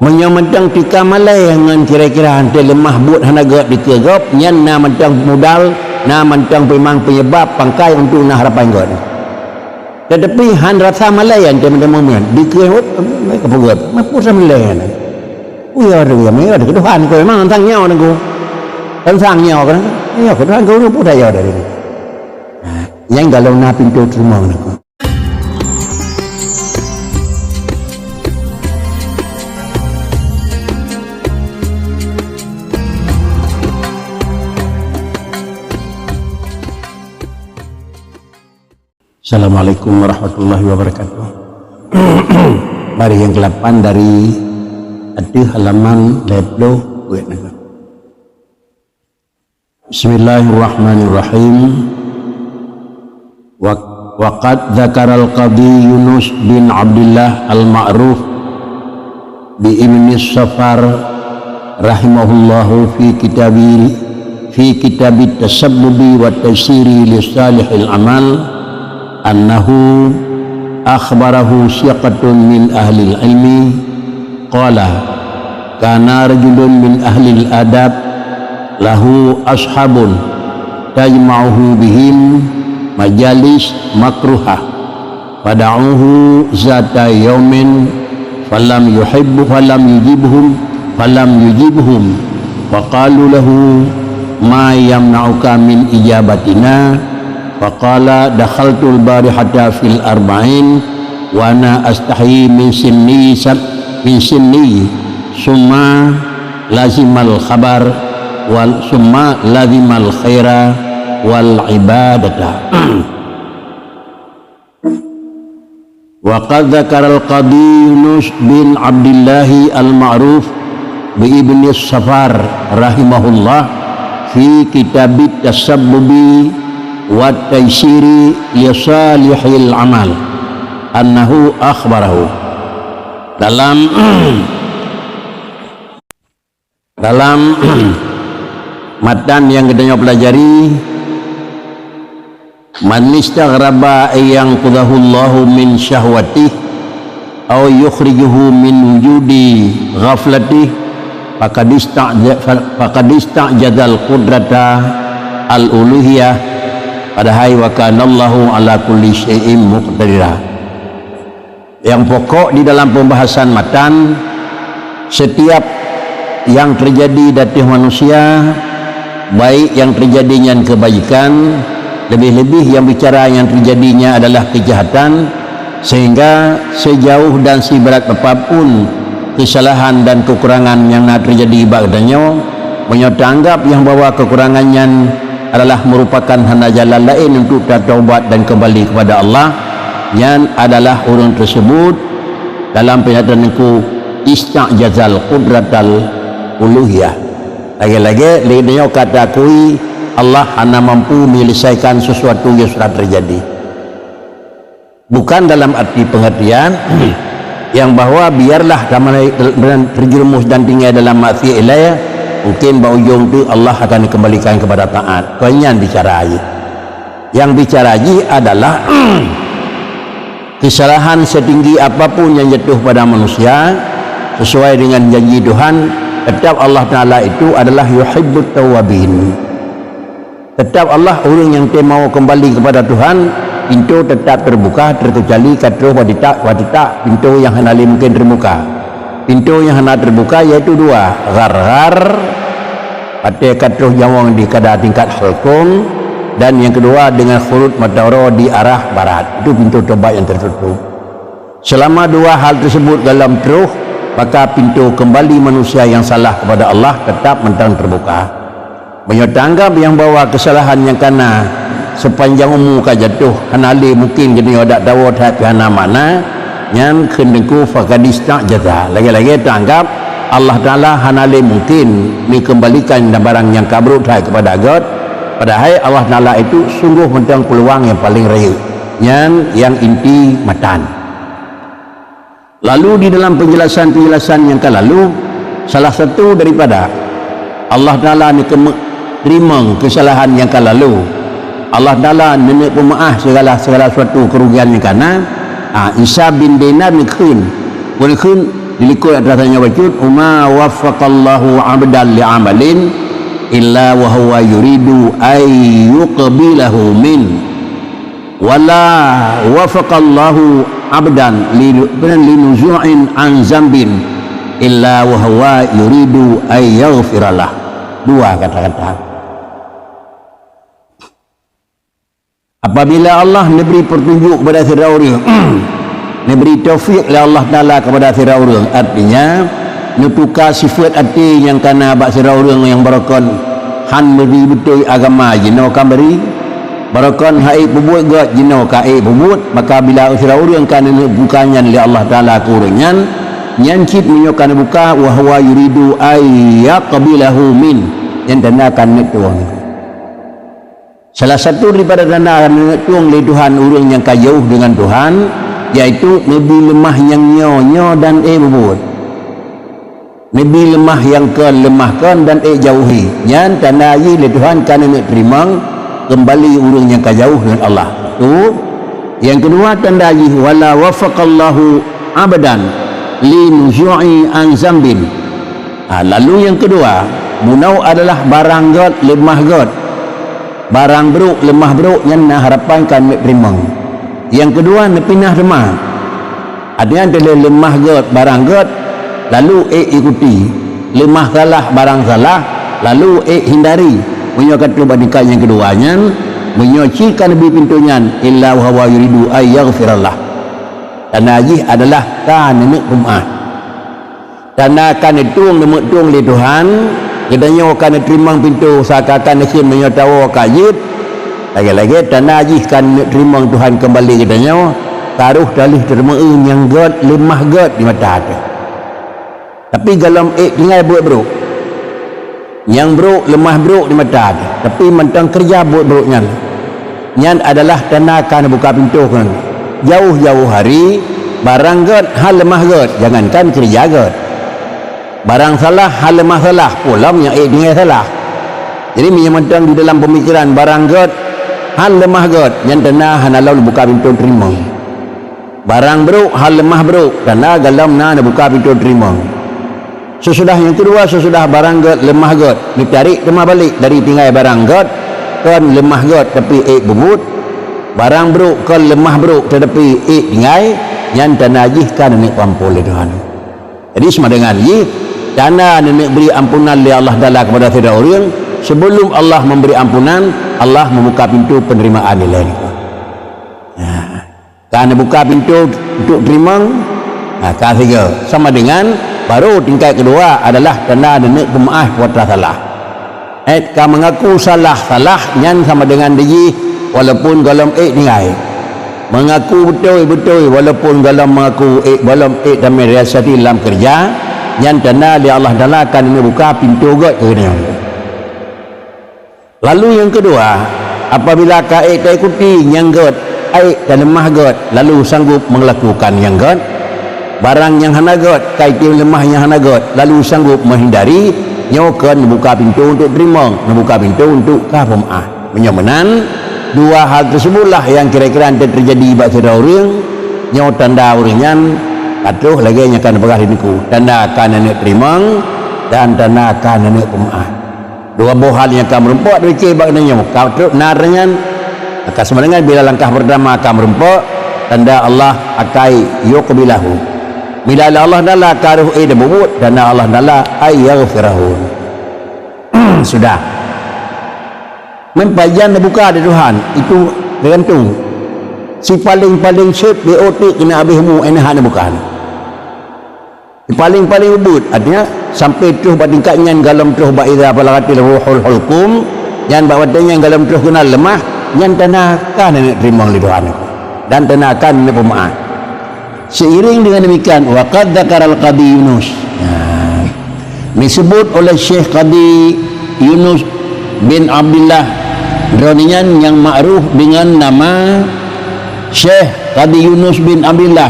menyamantang tika malai dengan kira-kira hantai lemah buat hanaga dikerap nyan na mantang modal na mantang memang penyebab pangkai untuk na harapan god. Tetapi han rasa malai yang teman-teman dikerap mereka pegat mampu sama malai na uya ada ya ada keduhan ko memang tentang nyawa nangku tentang nyawa kan ya keduhan ko pun dah ya dari ni yang kalau na pintu terima nangku. Assalamualaikum warahmatullahi wabarakatuh. Mari yang ke-8 dari halaman 20. Bismillahirrahmanirrahim. Waqad dzakara al-qadhi Yunus bin Abdullah al-Ma'ruf bi Ibn Safar rahimahullahu fi kitabit tasabbubi wa taysiri li salihil amal annahu akhbarahu siqatun min ahli ilmi qala kana rajulun min ahli adab lahu ashabun tajma'uhu bihim majalis makruhah fada'uhu zata yawmin falam yujibhum faqalu lahu ma yamna'uka min ijabatina faqala dakhaltul barihata fil arba'in wa ana astahi min sinni summa lazimal khabar wal summa lazimal khaira wal ibadata. Wa qad dzakara al-qadhi Yunus bin Abdullah al-Ma'ruf bi Ibn Safar rahimahullah fi kitabit tasabbubi wa taysiri li salihil amal annahu akhbarahu dalam matan yang kita pelajari man istaghraba yang qudahullahu min syahwatih aw yukhrijuhu min wujudi ghaflatih faqad istajadal qudrata al-uluhiyah padahal wa kanallahu ala kulli syai'in muqtadira. Yang pokok di dalam pembahasan matan, setiap yang terjadi dari manusia, baik yang terjadinya kebaikan, lebih-lebih yang bicara yang terjadinya adalah kejahatan, sehingga sejauh dan seberat apapun kesalahan dan kekurangan yang terjadi padanya, menyotanggap yang bahwa kekurangannya adalah merupakan hanya jalan lain untuk bertaubat dan kembali kepada Allah, yang adalah orang tersebut dalam pernyataan itu istajazal qudratal uluhiyah. Lagi-lagi dia kata akui Allah hanya mampu menyelesaikan sesuatu yang sudah terjadi, bukan dalam arti pengertian yang bahwa biarlah terjerumus dan tinggal dalam maksiat ilahiyah, mungkin berujung itu Allah akan dikembalikan kepada taat. Kau yang bicara aja. Yang bicara aja adalah kesalahan setinggi apapun yang jatuh pada manusia sesuai dengan janji Tuhan, tetap Allah Ta'ala itu adalah yuhibbut tawabin. Tetap Allah orang yang mau kembali kepada Tuhan, pintu tetap terbuka, terkecuali kata waditak pintu yang hanya mungkin terbuka. Pintu yang hanya terbuka yaitu dua, ghar-ghar pada kata jawang di kada tingkat halkum, dan yang kedua dengan khurut mataro di arah barat. Itu pintu tobat yang tertutup. Selama dua hal tersebut dalam terus, maka pintu kembali manusia yang salah kepada Allah tetap mentang terbuka. Menyotanggap yang bawa kesalahan yang kena sepanjang umur jatuh hanali mungkin jadi ada tahu tapi hana mana yang kendeku fakadista jaza. Lagi-lagi tanggap Allah Ta'ala hanali mungkin dikembalikan barang yang kabrut kepada God, padahal Allah Ta'ala itu sungguh mentang peluang yang paling raya, yang inti matan. Lalu di dalam penjelasan yang lalu, salah satu daripada Allah Ta'ala terima kesalahan yang lalu, Allah Ta'ala nenek pemaaf segala suatu kerugian yang kana. Isa bin Dinar ni khun dilikut atasnya wajud uma waffaqallahu abdan li'amalin illa wa huwa yuridu ay yuqbilahu min wala waffaqallahu abdan linuzu'in an zambin illa wa huwa yuridu ay yaghfiralah. Dua kata-kata. Apabila Allah memberi petunjuk kepada seorang memberi taufik oleh Allah Ta'ala kepada seorang, artinya nutukar sifat hati yang kena bak seorang yang berakon han beri betul agama jino kan beri berakon haib bubut gat jino kaib bubut, maka bila seorang kan bukannya oleh Allah Ta'ala kurungan nyancit menyokan buka wa huwa yuridu ay yaqbilahu min yang tanakan netuang. Salah satu daripada tanda netuang oleh Tuhan orang yang jauh dengan Tuhan yaitu lebih lemah yang nyo dan bubut, lebih lemah yang lemahkan dan jauhi yang tanda oleh Tuhan kerana nak terima kembali orang yang jauh dengan Allah. Itu yang kedua tanda wala wafaqallahu abadan linuzu'i an zambin. Lalu yang kedua munau adalah barang god lemah god, barang beruk lemah beruk yang nak harapankan nak terima. Yang kedua nak pindah lemah, artinya adalah lemah god barang god lalu ikuti, lemah salah barang salah lalu hindari. Punya kata bandingkan yang keduanya menyocikan lebih pintunya illa wa huwa yuridu ay yaghfirallah. Tanda haji adalah kan nak rumah, tanda kan tuang lemak tuang oleh Tuhan katanya akan terima pintu seakan-akan nak menyatawa kajib lagi-lagi tanda haji kan terima Tuhan kembali katanya taruh dalih terima yang god lemah god di mata hati. Tapi dalam tinggal buat bro yang bro lemah bro di mata hati, tapi mentang kerja buat bro nyan adalah tanda kan buka pintu kan jauh-jauh hari barang god hal lemah god, jangankan kerja god barang salah hal lemah salah pula yang dengan salah. Jadi menyamantang di dalam pemikiran barang god hal lemah god yang tanda hanalau buka pintu terima, barang bro hal lemah bro tanda galam na buka pintu terima. Sesudah yang kedua, sesudah barang god lemah god ditarik rumah balik dari tinggal barang god kan lemah god tapi bubut, barang bro kan lemah bro tetapi tinggal yang tanda jihkan nenek pampul oleh Tuhan. Jadi sama dengan tanda nenek beri ampunan oleh Allah Ta'ala kepada tidak orang sebelum Allah memberi ampunan Allah membuka pintu penerimaan nilai itu. Karena buka pintu untuk terima ketiga sama dengan baru tingkat kedua adalah tanda nenek pemaaf putra salah. Kau mengaku salah nyan sama dengan dia walaupun galam tinggal mengaku betul walaupun galam mengaku galam damai riasati dalam kerja yang tanda dia Allah Ta'ala akan membuka pintu god ke dia. Lalu yang kedua apabila kau ikuti yang god dan lemah god lalu sanggup melakukan yang god, barang yang hana god kaitin lemah yang hana god lalu sanggup menghindari nyokan membuka pintu untuk terima, membuka pintu untuk kafumah. Menyamanan dua hal tersebutlah yang kira-kira terjadi bagi orang nyaw tanda orangnya atuh lagi yang akan berkah niku tanda akan nenek terima dan tanda akan nenek pemaaf. Dua hal yang akan merempok dari kebak nanya kau terus narnya akan sama dengan bila langkah pertama akan merempok tanda Allah akai yuqbilahu, bila Allah Ta'ala karuh dan bubut tanda Allah Ta'ala ay yaghfirahu. Sudah mempajan buka dari Tuhan itu tergantung si paling sip BOT kena habismu enahan bukan si paling ubud artinya sampai terus tingkatnya galam terus ba'idha balagatil ruhul hulkum yang bawatnya galam terus kenal lemah yang tanakan nak terima oleh Tuhan dan tanakan nak pemaaf. Seiring dengan demikian waqad dzakaral Qadi Yunus disebut oleh Syekh Qadi Yunus bin Abdullah Dronian yang ma'ruf dengan nama Syekh Qadi Yunus bin Abdullah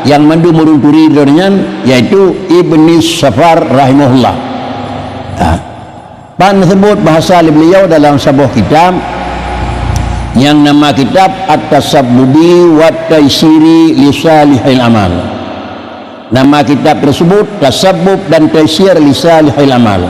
yang mandu merunturi Dronian yaitu Ibn Safar rahimahullah. Pan sebut bahasa beliau dalam sebuah kitab yang nama kitab At-Tasabbubi wa Taysiri li Salihil Amal. Nama kitab tersebut Tasabbub dan Taysir li Salihil Amal.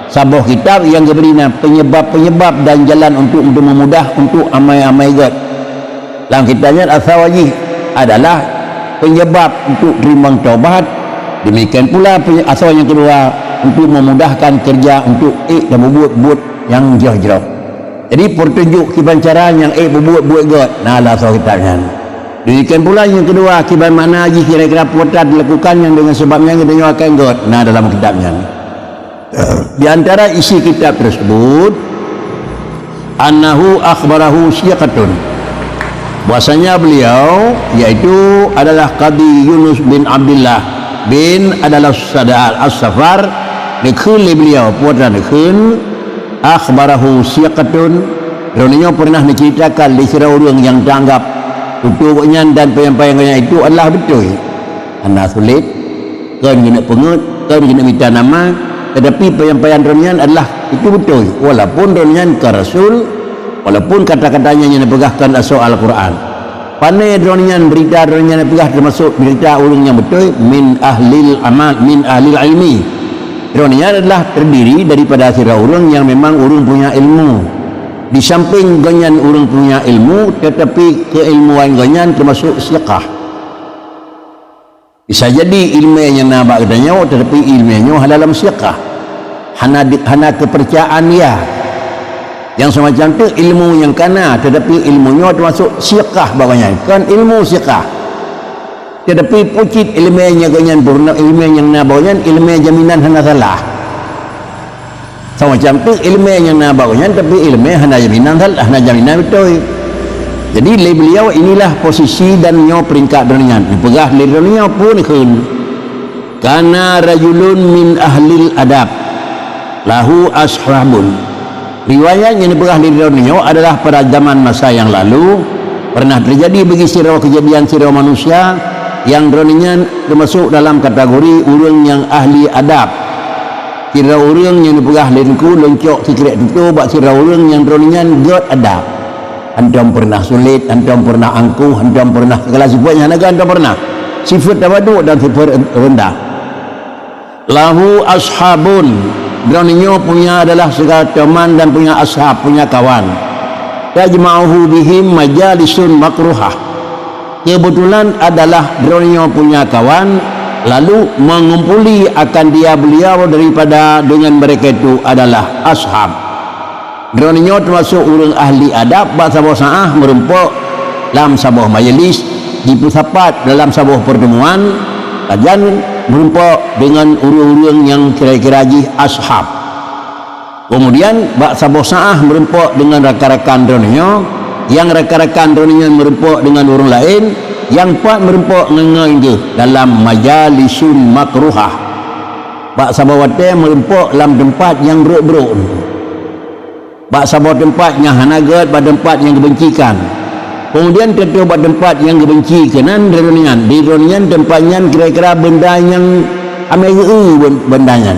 Sebuah kitab yang memberi penyebab-penyebab dan jalan untuk memudah untuk amai-amai God. Dalam kitabnya Al-Thawajih adalah penyebab untuk terima taubat. Demikian pula asal yang kedua untuk memudahkan kerja untuk dan berbuat yang jauh-jauh. Jadi petunjuk kiban cara yang berbuat God. Nah, lah asal kitabnya. Demikian pula yang kedua, akibat mana lagi kira-kira puasa dilakukan yang dengan sebabnya kita akan God. Nah, dalam kitabnya. Di antara isi kitab tersebut, annahu akhbarahu syiqatun. Bahasanya beliau yaitu adalah Qadi Yunus bin Abdullah bin adalah Sadal As-Safar nekun beliau puasa nekun akhbarahu syiqatun. Dunia pernah menceritakan di orang yang dianggap tutupnya dan penyampaiannya itu adalah betul. Anda sulit, kan kena pengut, kan kena minta nama, tetapi penyampaian Ronian adalah itu betul. Walaupun Ronian ke Rasul, walaupun kata-katanya yang dipegahkan soal Al-Quran. Pandai Ronian berita Ronian dipegah termasuk berita orang yang betul min ahlil amal, min ahlil ilmi. Ronian adalah terdiri daripada sirah orang yang memang orang punya ilmu. Di samping ganyan orang punya ilmu, tetapi keilmuan ganyan termasuk siqah. Bisa jadi ilmunya nabak katanya, tetapi ilmunya dalam siqah. Hana kepercayaan dia. Yang semacam itu ilmu yang kana, tetapi ilmunya termasuk siqah bawahnya. Kan ilmu siqah. Tetapi pucit ilmunya ganyan purna, ilmu yang nabaknya, ilmu jaminan hana salah. Semacam tu ilmu yang nak bagusnya, tapi ilmu hanya jaminan salah, hanya jaminan betul. Jadi beliau inilah posisi dan nyo peringkat dunia. Dipegah di dunia pun kun. Kana rajulun min ahlil adab lahu ashabun. Riwayat yang dipegah di dunia adalah pada zaman masa yang lalu pernah terjadi bagi sirau kejadian sirau manusia yang dunia termasuk dalam kategori orang yang ahli adab. Kira orang yang dipegah linku loncok sikret itu bak kira orang yang roningan God ada. Antum pernah sulit, antum pernah angkuh, antum pernah segala sifatnya naga antum pernah. Sifat tawaduk dan sifat rendah. Lahu ashabun. Roninyo punya adalah segala teman dan punya ashab, punya kawan. Tajma'uhu bihim majalisun makruhah. Kebetulan adalah roninyo punya kawan, lalu mengumpuli akan dia beliau daripada dengan mereka itu adalah ashab. Droninya termasuk orang ahli adab, bahasa-bahasa merumpuk dalam sebuah majlis, dipusapat dalam sebuah pertemuan, kajian merumpuk dengan orang-orang yang kira-kira ashab. Kemudian bahasa-bahasa merumpuk dengan rakan-rakan droninya, yang rakan-rakan droninya merumpuk dengan orang lain, yang pak merumpuk dengan itu dalam majalisun makruhah. Bak sabawate merumpuk dalam tempat yang buruk-buruk. Bak sabawat tempat yang hanagat, bak tempat yang kebencikan. Kemudian tentu bak tempat yang kebenci kenan di dunia tempatnya kira-kira benda yang amai bendanya.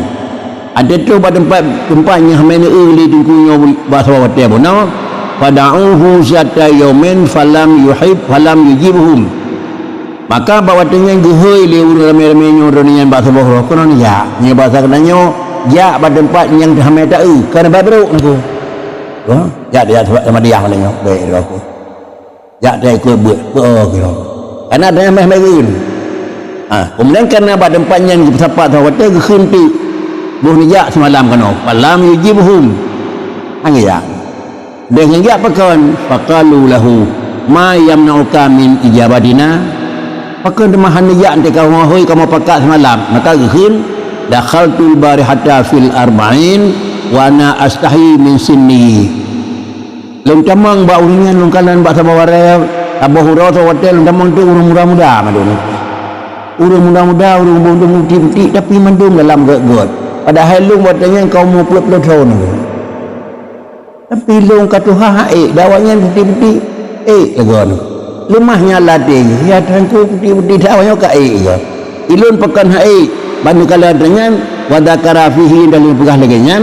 Ada tu bak tempat yang amai li tungkunya bak sabawate bono. Fada'uhu zata yawmin falam yujibhum. Maka bawatnya gehoy le urang ramai-ramai nyo dunia bahasa bohong konon ya. Nya bahasa kenanyo ya pada tempat yang hamai tak kerana baru aku. Ya dia sama dia nyo baik aku. Ya dia ikut buat kira. Karena ada yang mai kemudian karena pada tempat yang disapat tawate gehenti. Buh ni ya semalam kano. Falam yujibhum. Angin ya. Dengan dia apa kawan? Faqalu lahu ma yamna'uka min ijabatina. Pakai demahan ya ante kau hoi kamu pakat semalam. Maka gehun dakhaltul barihata fil arba'in wa ana astahi min sinni. Lung tamang ba uringan lung kalan ba sabaware Abu Hurairah hotel lung tamang tu urang muda-muda madun. Urang muda-muda urang bondong putih-putih tapi mandung dalam got. Padahal lung watanya kau mau peluk-peluk tahun. Tapi lung kata dawanya putih-putih lagon. Lemahnya lading ya tangku putih-putih dawanya ka ya. Ilun pekan bandu kala dengan wadakara fihi dan pegah laginya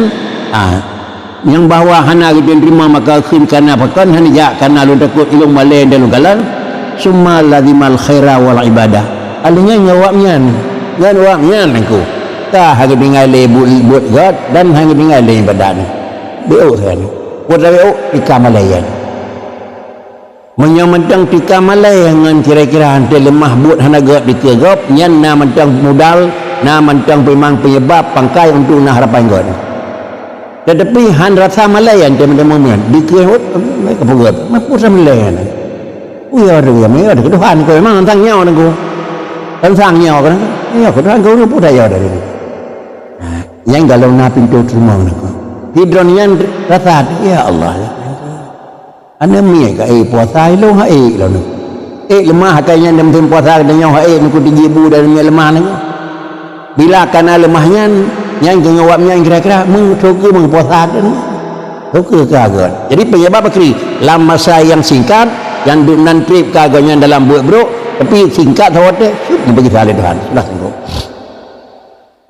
yang bahawa hana kita terima maka khir kana pekan hanya karena lu takut ilung malai dan lu galan summa lazimal khaira wal ibadah alihnya nyawabnya aku ta hari dengan buat god dan hari dengan badan beu kan buat beu tika malayan menyamantang tika malayan kira-kira hantar lemah buat hana god dikegop nyan na mantang modal na mantang memang penyebab pangkai untuk na harapan god tetapi han rasa malayan teman-teman dikehut mereka pegat mampu samalayan ya ada keduhan kau memang tentang nyawa aku tentang nyawa kan ya keduhan kau pun dah ya dari yang galau na pintu rumah aku hidron yang rasa ya Allah anda mi ka puasa lo ha lo ni lemah kayaknya dalam tempoh puasa dan nyawa aku dijibu dari lemah ni bila kana lemahnya yang ngawapnya kira-kira mencoba mengpuasa ni Hukum kagak. Jadi penyebab akhir dalam masa yang singkat yang dunan trip kagaknya dalam buat bro, tapi singkat sahaja bagi salah Tuhan. Sudah singkat.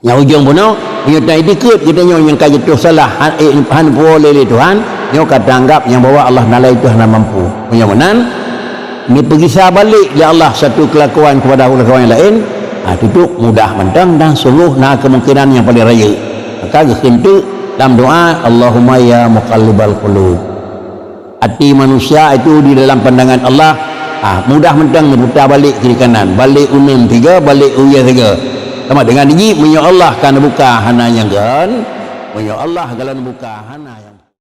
Yang ujung puno, dia tak dikut kita yang kaji tu salah han boleh Tuhan, dia kata anggap yang bawa Allah nala itu hana mampu. Punya menan ni pergi balik ya Allah satu kelakuan kepada kelakuan yang lain, itu mudah mentang dan sungguh nah kemungkinan yang paling raya. Maka itu dalam doa Allahumma ya muqallibal qulub, hati manusia itu di dalam pandangan Allah mudah mentang memutar balik kiri kanan, balik unum tiga, balik uya tiga, sama dengan ini menyo Allah kan buka hana yang kan menyo Allah kalau buka hana